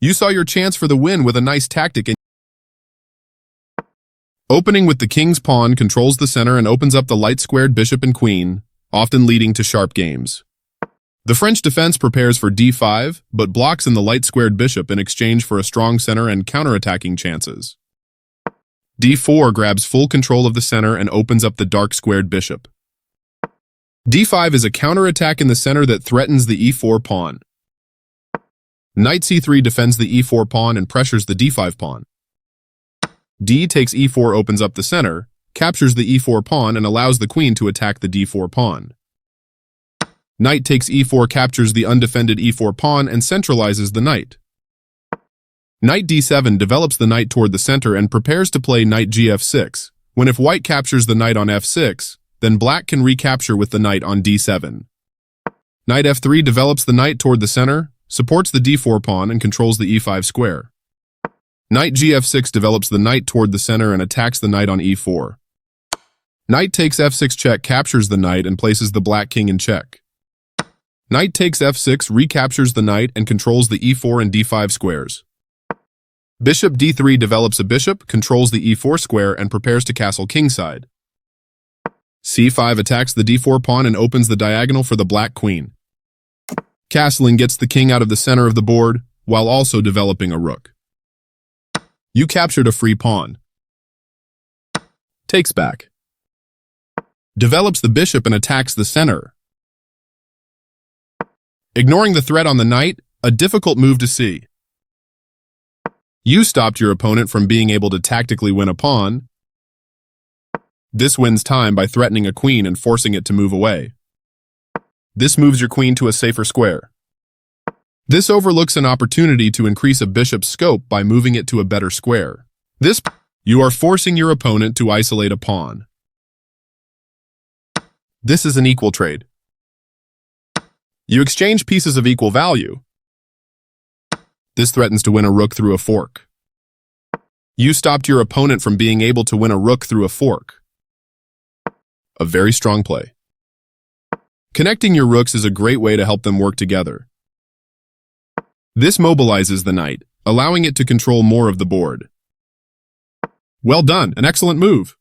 You saw your chance for the win with a nice tactic. Opening with the king's pawn controls the center and opens up the light-squared bishop and queen, often leading to sharp games. The French defense prepares for d5, but blocks in the light-squared bishop in exchange for a strong center and counterattacking chances. d4 grabs full control of the center and opens up the dark-squared bishop. d5 is a counterattack in the center that threatens the e4 pawn. Knight c3 defends the e4 pawn and pressures the d5 pawn. d takes e4 opens up the center, captures the e4 pawn and allows the queen to attack the d4 pawn. Knight takes e4 captures the undefended e4 pawn and centralizes the knight. Knight d7 develops the knight toward the center and prepares to play knight gf6, when if white captures the knight on f6, then black can recapture with the knight on d7. Knight f3 develops the knight toward the center, supports the d4 pawn and controls the e5 square. Knight gf6 develops the knight toward the center and attacks the knight on e4. Knight takes f6 check captures the knight and places the black king in check. Knight takes f6 recaptures the knight and controls the e4 and d5 squares. Bishop d3 develops a bishop, controls the e4 square and prepares to castle kingside. c5 attacks the d4 pawn and opens the diagonal for the black queen. Castling gets the king out of the center of the board, while also developing a rook. You captured a free pawn. Takes back. Develops the bishop and attacks the center. Ignoring the threat on the knight, a difficult move to see. You stopped your opponent from being able to tactically win a pawn. This wins time by threatening a queen and forcing it to move away. This moves your queen to a safer square. This overlooks an opportunity to increase a bishop's scope by moving it to a better square. You are forcing your opponent to isolate a pawn. This is an equal trade. You exchange pieces of equal value. This threatens to win a rook through a fork. You stopped your opponent from being able to win a rook through a fork. A very strong play. Connecting your rooks is a great way to help them work together. This mobilizes the knight, allowing it to control more of the board. Well done, an excellent move.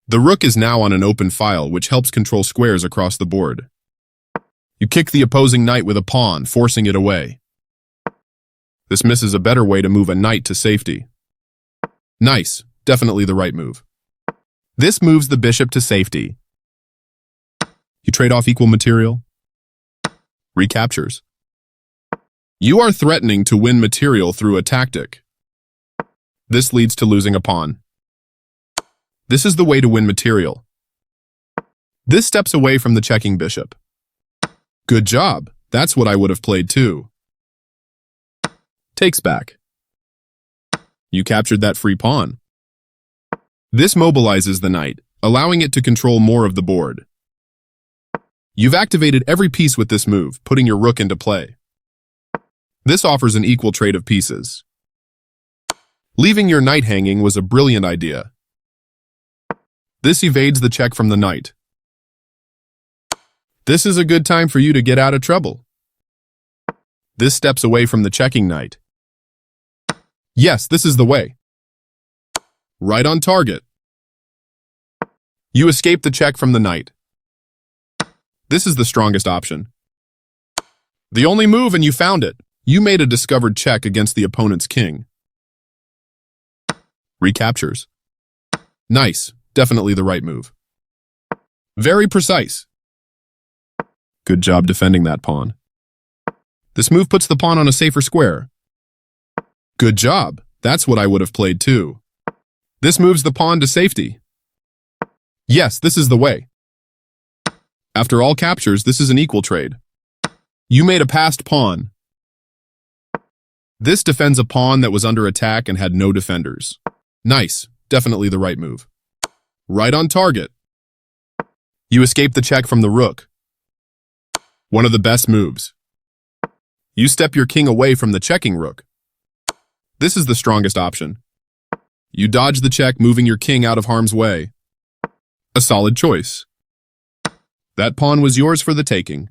The rook is now on an open file, which helps control squares across the board. You kick the opposing knight with a pawn, forcing it away. This misses a better way to move a knight to safety. Nice, definitely the right move. This moves the bishop to safety. You trade off equal material. Recaptures. You are threatening to win material through a tactic. This leads to losing a pawn. This is the way to win material. This steps away from the checking bishop. Good job. That's what I would have played too. Takes back. You captured that free pawn. This mobilizes the knight, allowing it to control more of the board. You've activated every piece with this move, putting your rook into play. This offers an equal trade of pieces. Leaving your knight hanging was a brilliant idea. This evades the check from the knight. This is a good time for you to get out of trouble. This steps away from the checking knight. Yes, this is the way. Right on target. You escape the check from the knight. This is the strongest option. The only move and you found it. You made a discovered check against the opponent's king. Recaptures. Nice, definitely the right move. Very precise. Good job defending that pawn. This move puts the pawn on a safer square. Good job, that's what I would have played too. This moves the pawn to safety. Yes, this is the way. After all captures, this is an equal trade. You made a passed pawn. This defends a pawn that was under attack and had no defenders. Nice, definitely the right move. Right on target. You escape the check from the rook. One of the best moves. You step your king away from the checking rook. This is the strongest option. You dodge the check, moving your king out of harm's way. A solid choice. That pawn was yours for the taking.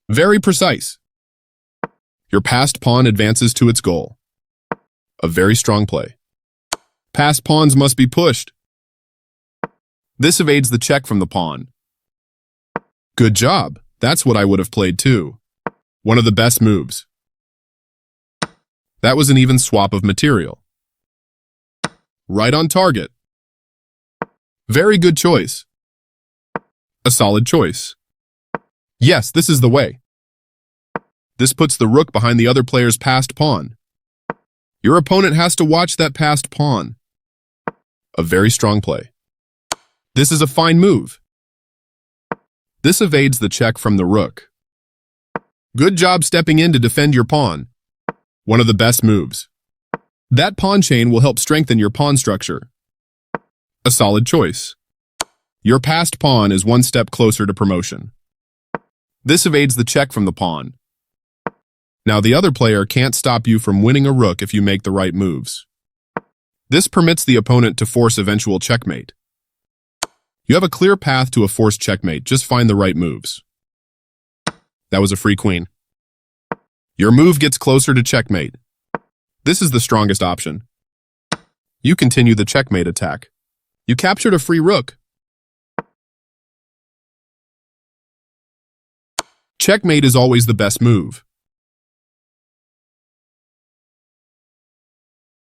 Very precise. Your passed pawn advances to its goal. A very strong play. Passed pawns must be pushed. This evades the check from the pawn. Good job. That's what I would have played too. One of the best moves. That was an even swap of material. Right on target. Very good choice. A solid choice. Yes, this is the way. This puts the rook behind the other player's passed pawn. Your opponent has to watch that passed pawn. A very strong play. This is a fine move. This evades the check from the rook. Good job stepping in to defend your pawn. One of the best moves. That pawn chain will help strengthen your pawn structure. A solid choice. Your passed pawn is one step closer to promotion. This evades the check from the pawn. Now the other player can't stop you from winning a rook if you make the right moves. This permits the opponent to force eventual checkmate. You have a clear path to a forced checkmate, just find the right moves. That was a free queen. Your move gets closer to checkmate. This is the strongest option. You continue the checkmate attack. You captured a free rook. Checkmate is always the best move.